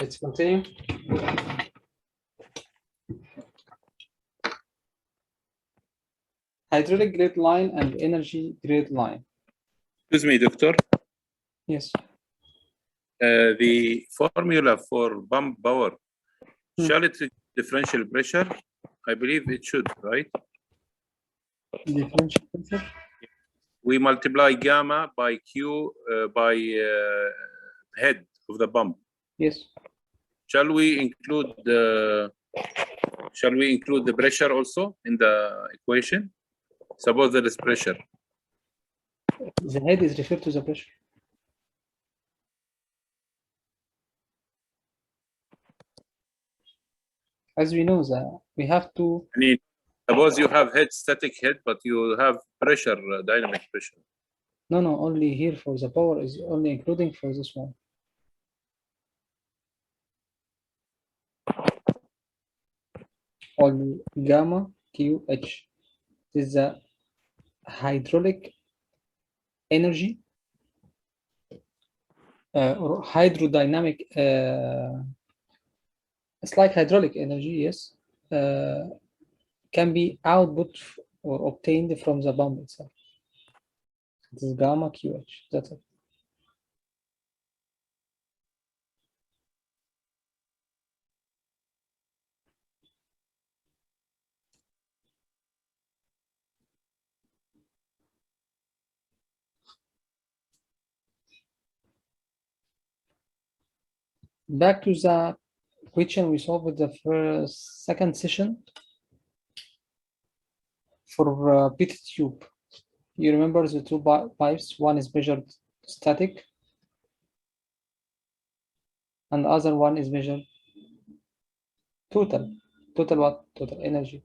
Let's continue. Hydraulic grid line and energy grid line. Excuse me, doctor. Yes. The formula for pump power, shall it differential pressure? I believe it should, right? Differential pressure. We multiply gamma by Q by head of the pump. Yes. Shall we include the pressure also in the equation? Suppose there is pressure. The head is referred to the pressure. As we know that we have to. I mean, suppose you have head, static head, but you have pressure, dynamic pressure. No, only here for the power is only including for this one. Only gamma QH. This is the hydraulic energy or hydrodynamic. It's like hydraulic energy, yes, can be output or obtained from the pump itself. This is gamma QH. That's it. Back to the question we solved with the second session for pitted tube. You remember the two pipes, one is measured static and the other one is measured total what? Total energy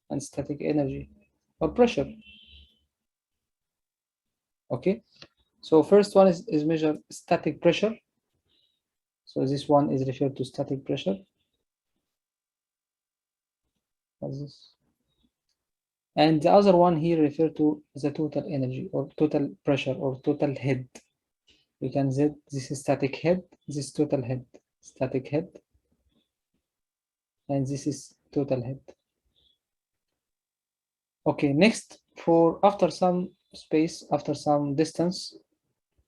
and static energy or pressure. Okay, so first one is measured static pressure. So this one is referred to static pressure. As this. And the other one here referred to the total energy or total pressure or total head. We can say this is static head, this is total head, static head, and this is total head. Okay, next after some space, after some distance,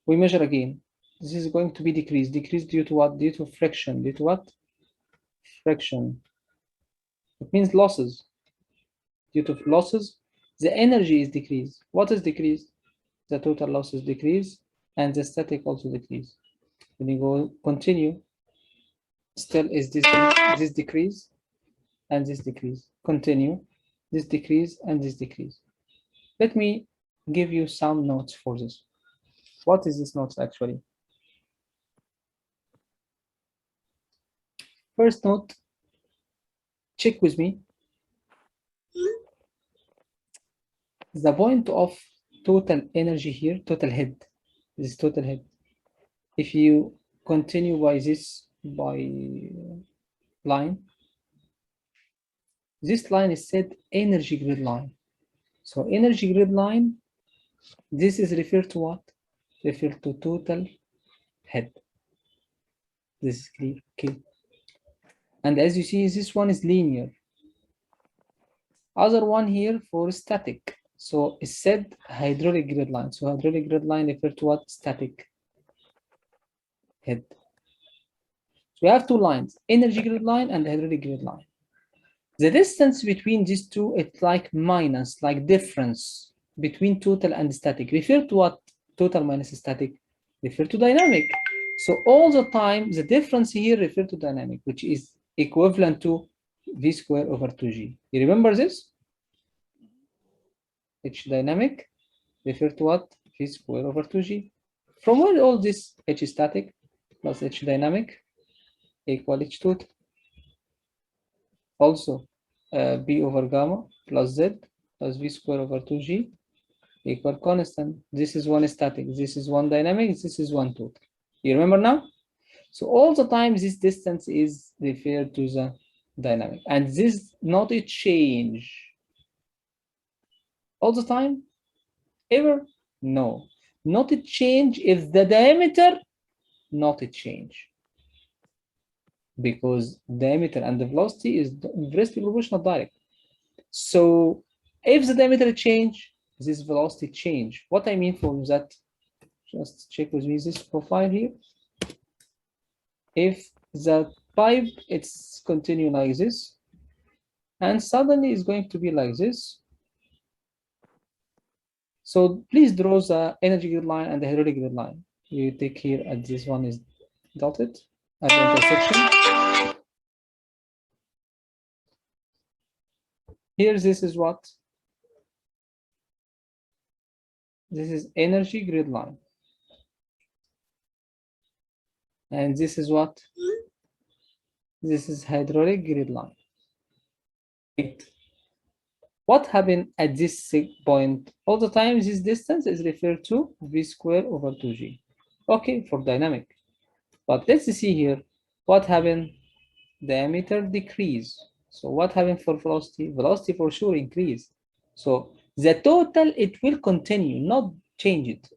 we measure again. This is going to be decreased due to what? Due to friction. Due to what? Friction. It means losses. Due to losses, the energy is decreased. What is decreased? The total losses decrease and the static also decrease. When you go continue, still is this decrease and this decrease. Continue, this decrease and this decrease. Let me give you some notes for this. What is this notes actually? First note, check with me. The point of total energy here, total head. This is total head. If you continue by this line, this line is said energy grid line. So energy grid line, this is referred to what? Referred to total head. This is clear, okay. And as you see, this one is linear. Other one here for static. So it said hydraulic grid line. So hydraulic grid line referred to what? Static head. So we have two lines, energy grid line and hydraulic grid line. The distance between these two, it's like minus, like difference between total and static. Refer to what? Total minus static. Refer to dynamic. So all the time, the difference here refer to dynamic, which is equivalent to V square over 2G. You remember this? H dynamic refer to what? V square over 2G. From where all this H static plus H dynamic equal H total. Also, B over gamma plus Z plus V square over 2G equal constant. This is one static, this is one dynamic, this is one total. You remember now? So all the time this distance is referred to the dynamic, and this not a change. All the time? Ever? No. Not a change if the diameter not a change. because diameter and the velocity is inversely proportional direct. So if the diameter change, this velocity change. What I mean from that, just check with me this profile here. If the pipe it's continue like this, and suddenly it's going to be like this. So please draw the energy grid line and the hydraulic grid line. You take here at this one is dotted at the intersection. Here, this is what? This is energy grid line. And this is what? This is hydraulic grid line. What happened at this point? All the time, this distance is referred to V squared over 2G. Okay, for dynamic. But let's see here. What happened? Diameter decrease. So what happened for velocity? Velocity for sure increase. So the total, it will continue, not change it.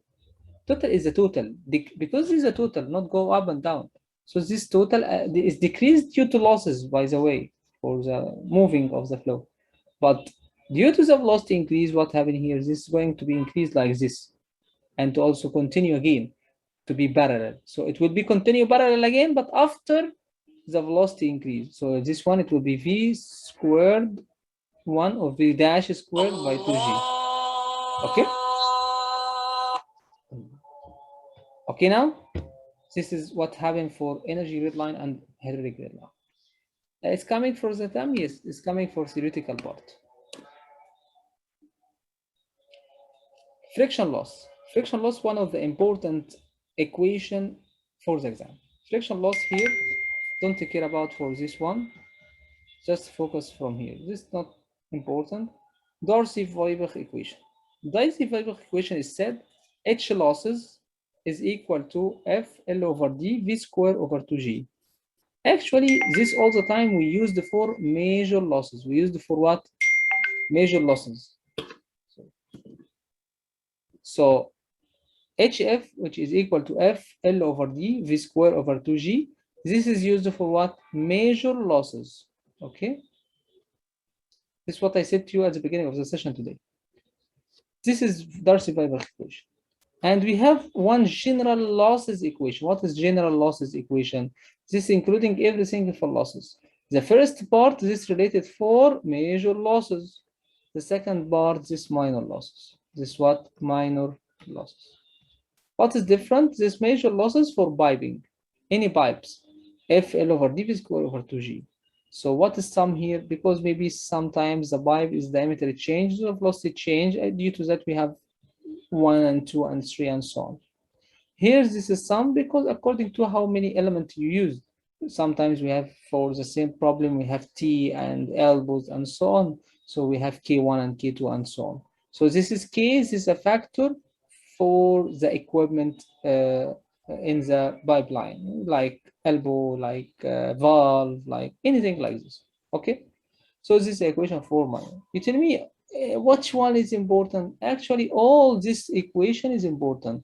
Total is the total. Because this is a total, not go up and down. So this total is decreased due to losses, by the way, for the moving of the flow. But due to the velocity increase, what happened here? This is going to be increased like this, and to also continue again to be parallel. So it will be continue parallel again, but after the velocity increase. So this one, it will be V squared 1 or V dash squared by 2G. Okay? Okay, now this is what happened for energy grid line and hydraulic grid line. It's coming for the term, yes, it's coming for theoretical part. Friction loss. Friction loss, one of the important equation for the exam. Friction loss here, don't care about for this one. Just focus from here. This is not important. Darcy-Weber equation. Darcy-Weber equation is said H losses is equal to F L over D V square over 2G. Actually, this all the time we used for major losses. We used for what? Major losses. So HF, which is equal to F L over D V square over 2G. This is used for what? Major losses. Okay. This is what I said to you at the beginning of the session today. This is Darcy-Weber equation. And we have one general losses equation. What is general losses equation? This is including everything for losses. The first part, this related for major losses. The second part, this minor losses. This what? Minor losses. What is different? This major losses for piping. Any pipes. FL over dV square over 2G. So what is sum here? Because maybe sometimes the pipe is diameter change, the velocity change. Due to that, we have 1 and 2 and 3 and so on. Here, this is sum because according to how many elements you use. Sometimes we have, for the same problem, we have T and elbows and so on. So we have K1 and K2 and so on. So this is K, this is a factor for the equipment in the pipeline, like elbow, like valve, like anything like this. Okay, so this is the equation for minor. You tell me which one is important? Actually, all this equation is important.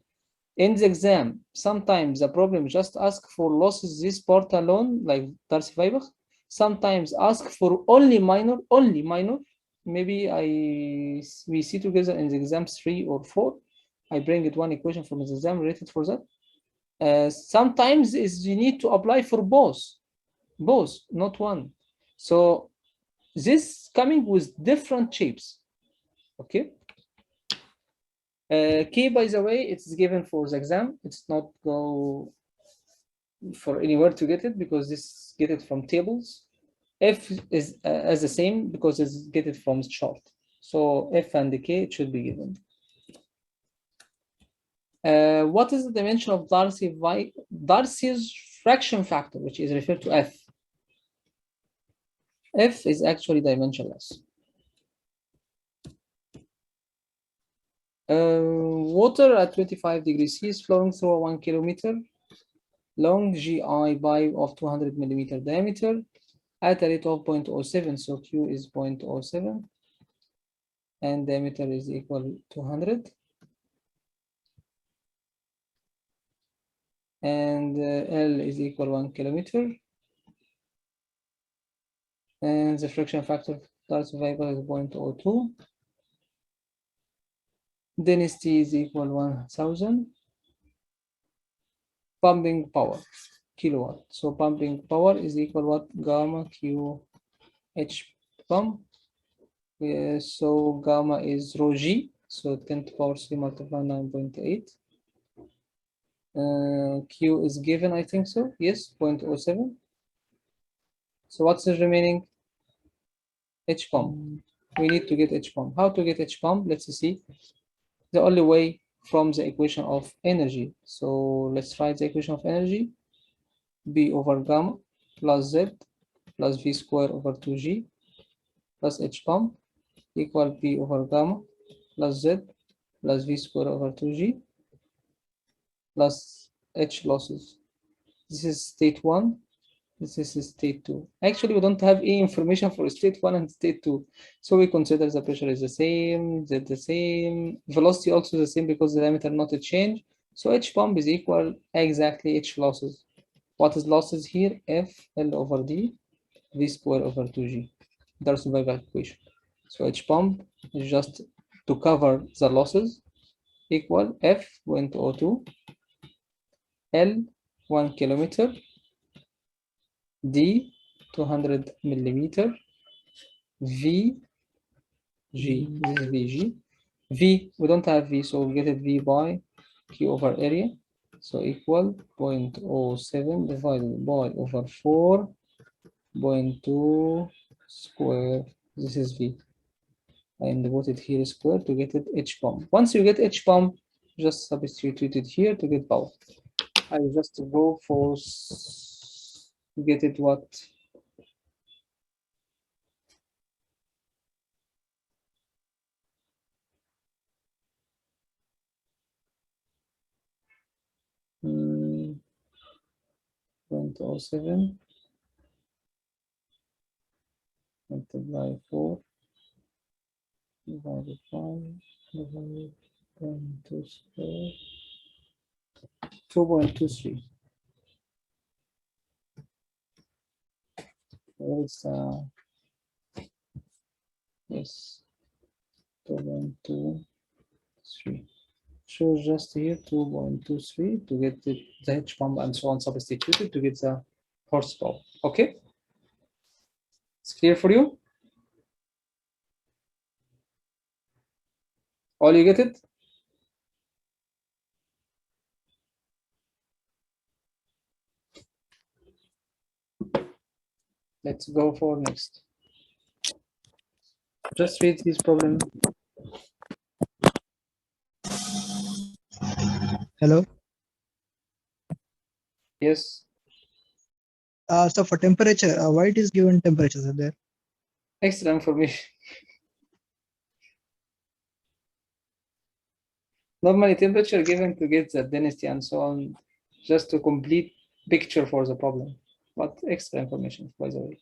In the exam, sometimes the problem just ask for losses this part alone, like Darcy-Weber. Sometimes ask for only minor. Maybe we see together in the exam 3 or 4. I bring it one equation from the exam related for that. Sometimes is you need to apply for both, not one. So this coming with different shapes. Okay. K, by the way, it's given for the exam. It's not go for anywhere to get it because this get it from tables. F is as the same because it's get it from chart. So F and the K it should be given. What is the dimension of Darcy's fraction factor, which is referred to F? F is actually dimensionless. Water at 25 degrees C is flowing through a 1 kilometer long GI pipe of 200 millimeter diameter at a rate of 0.07. So Q is 0.07 and diameter is equal to 100. And L is equal 1 kilometer. And the friction factor starts variable is 0.02. Density is equal 1000. Pumping power, kilowatt. So pumping power is equal what? Gamma Q H pump. So gamma is rho G. So 10 to the power 3 multiplied 9.8. Q is given, I think so. Yes, 0.07. So what's the remaining? H pump. We need to get H pump. How to get H pump? Let's see. The only way from the equation of energy. So let's write the equation of energy. B over gamma plus Z plus V square over 2G plus H pump equal P over gamma plus Z plus V square over 2G plus H losses. This is state 1. This is state 2. Actually, we don't have any information for state 1 and state 2. So we consider the pressure is the same, Z the same, velocity also the same because the diameter not a change. So H pump is equal exactly H losses. What is losses here? F L over D V square over 2G. That's the survival equation. So H pump is just to cover the losses equal F 0.02 L 1 kilometer D 200 millimeter V G. This is VG. V, we don't have V, so we'll get it V by Q over area. So equal 0.07 divided by over 4.2 square. This is V. And put it here square to get it H pump. Once you get H pump, just substitute it here to get power. I just go for get it what? Hmm, 0.07 multiply 4 divided by divided 0.2 square 2.23. It's yes 2.23. So just here 2.23 to get the H pump and so on substituted to get the horsepower. Okay, it's clear for you? All you get it? Let's go for next. Just read this problem. Hello. Yes. So for temperature, why it is given temperatures are there? Extra information. Normally temperature given to get the density and so on, just to complete picture for the problem, but extra information by the way.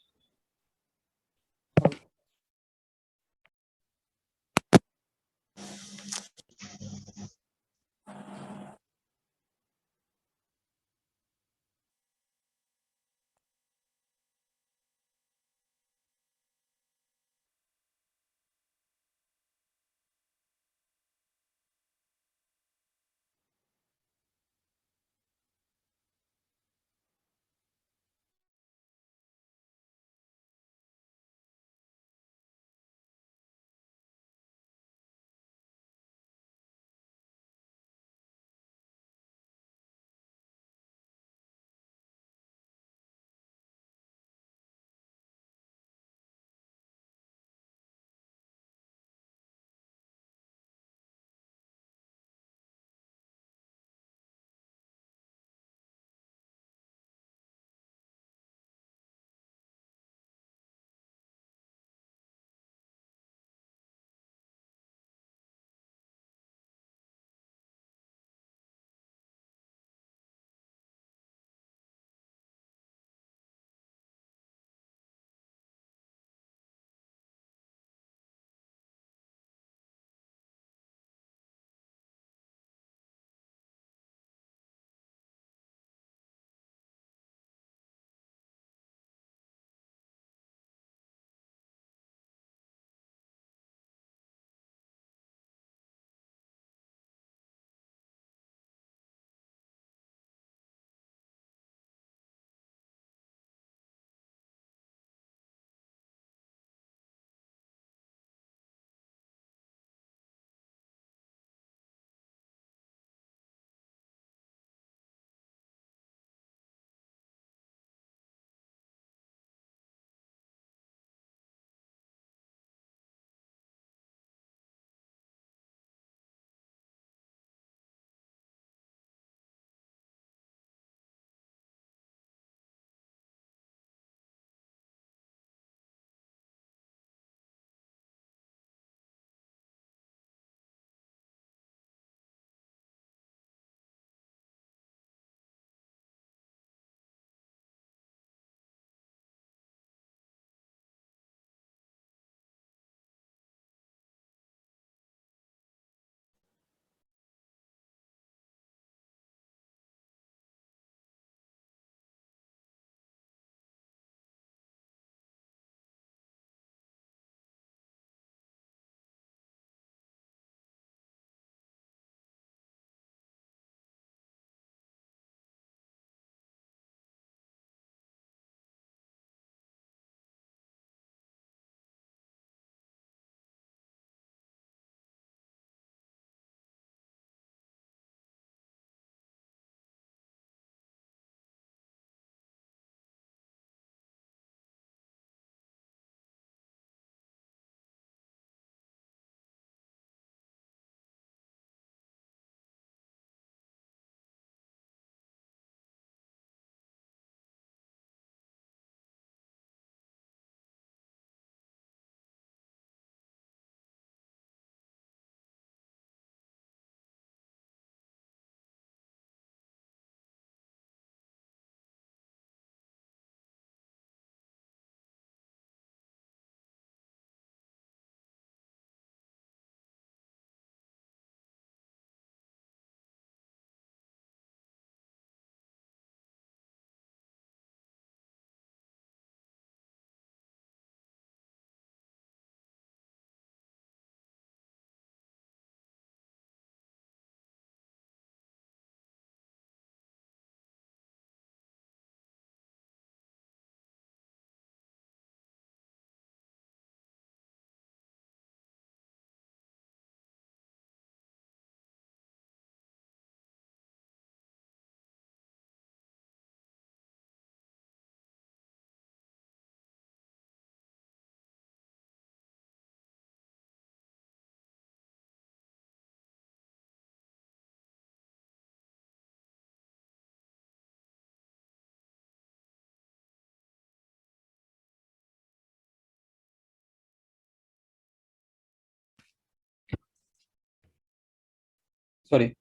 sorry.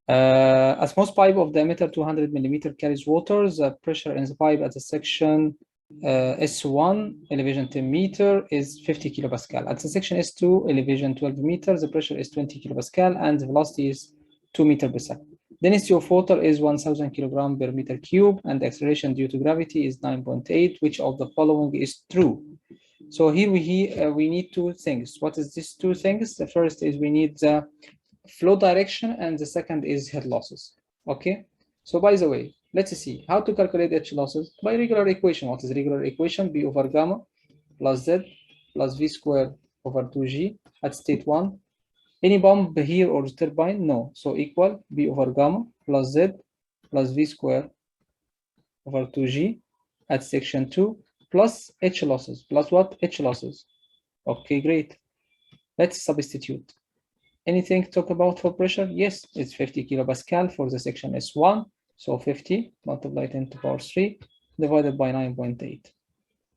A small pipe of diameter 200 millimeter carries water. The pressure in the pipe at the section S1, elevation 10 meter, is 50 kilopascal. At the section S2, elevation 12 meters, the pressure is 20 kilopascal, and the velocity is 2 meters per second. Density of water is 1,000 kilogram per meter cube, and the acceleration due to gravity is 9.8. Which of the following is true? So here we need two things. What is these two things? The first is we need the flow direction, and the second is head losses. Okay. So by the way, let's see how to calculate H losses by regular equation. What is regular equation? B over gamma plus Z plus V squared over 2G at state 1. Any pump here or turbine? No. So equal B over gamma plus Z plus V squared over 2G at section 2 plus H losses. Plus what? H losses. Okay, great. Let's substitute. Anything to talk about for pressure? Yes, it's 50 kilopascal for the section S1. So 50 multiplied 10 to the power 3 divided by 9.8.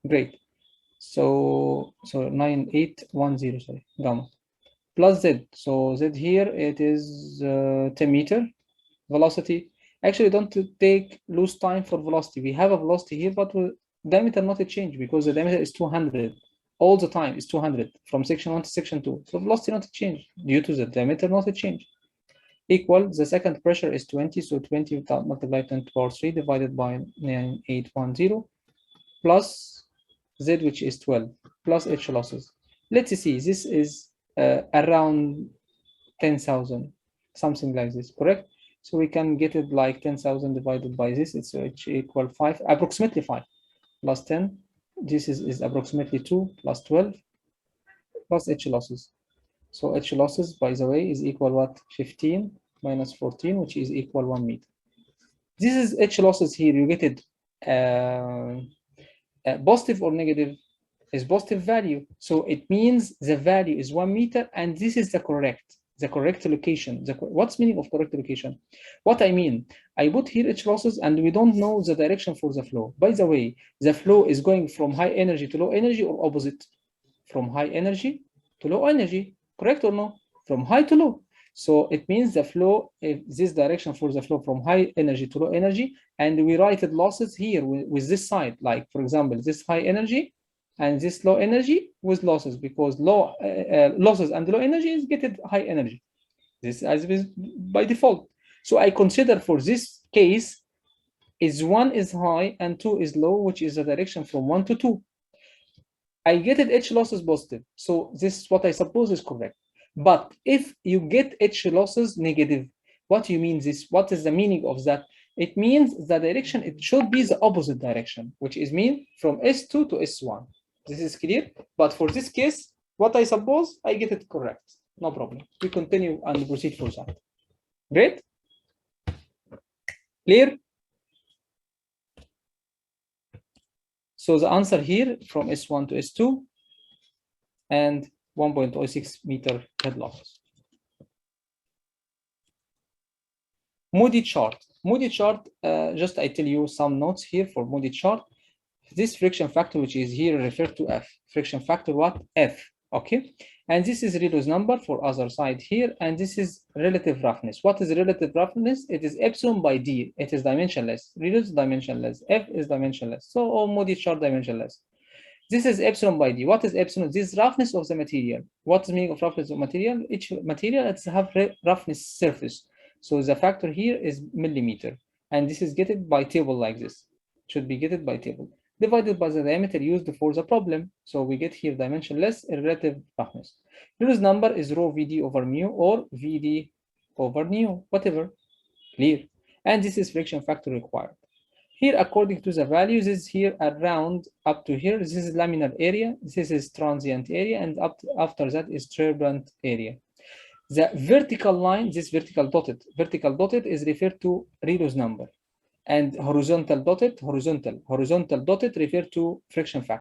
Great. So 9810, sorry, gamma. Plus Z. So Z here, it is 10 meter. Velocity. Actually, don't lose time for velocity. We have a velocity here, but diameter not a change because the diameter is 200. All the time is 200 from section 1 to section 2. So velocity not a change due to the diameter not a change. Equal, the second pressure is 20. So 20 multiplied 10 to the power 3 divided by 9810 plus Z, which is 12, plus H losses. Let's see, this is around 10,000, something like this, correct? So we can get it like 10,000 divided by this, it's equal 5, approximately 5, plus 10. This is approximately 2 plus 12 plus H losses. So H losses, by the way, is equal what? 15 minus 14, which is equal 1 meter. This is H losses here. You get it positive or negative? Is positive value. So it means the value is 1 meter, and this is the correct location. What's meaning of correct location? What I mean, I put here H losses and we don't know the direction for the flow. By the way, the flow is going from high energy to low energy or opposite? From high energy to low energy, correct or no? From high to low. So it means the flow, this direction for the flow from high energy to low energy, and we write it losses here with this side, like for example, this high energy and this low energy with losses, because low losses and low energy is getting high energy. This is by default. So I consider for this case is 1 is high and 2 is low, which is the direction from 1 to 2. I get it H losses positive. So this is what I suppose is correct. But if you get H losses negative, what do you mean this? What is the meaning of that? It means the direction, it should be the opposite direction, which is mean from S2 to S1. This is clear, but for this case, what I suppose, I get it correct. No problem. We continue and proceed for that. Great? Clear? So the answer here from S1 to S2 and 1.06 meter head losses. Moody chart. Moody chart, just I tell you some notes here for Moody chart. This friction factor, which is here referred to F. Friction factor what? F. Okay. And this is Redo's number for other side here. And this is relative roughness. What is relative roughness? It is epsilon by D. It is dimensionless. Redo's dimensionless. F is dimensionless. So all Moody chart dimensionless. This is epsilon by D. What is epsilon? This is roughness of the material. What is the meaning of roughness of material? Each material has have roughness surface. So the factor here is millimeter. And this is getted by table like this. Should be getted by table. Divided by the diameter used for the problem. So we get here dimensionless relative roughness. Redo's number is rho VD over mu or VD over nu, whatever. Clear. And this is friction factor required. Here, according to the values, is here around up to here. This is laminar area. This is transient area, and after that is turbulent area. The vertical line, this vertical dotted is referred to Redo's number. And horizontal dotted refer to friction factor.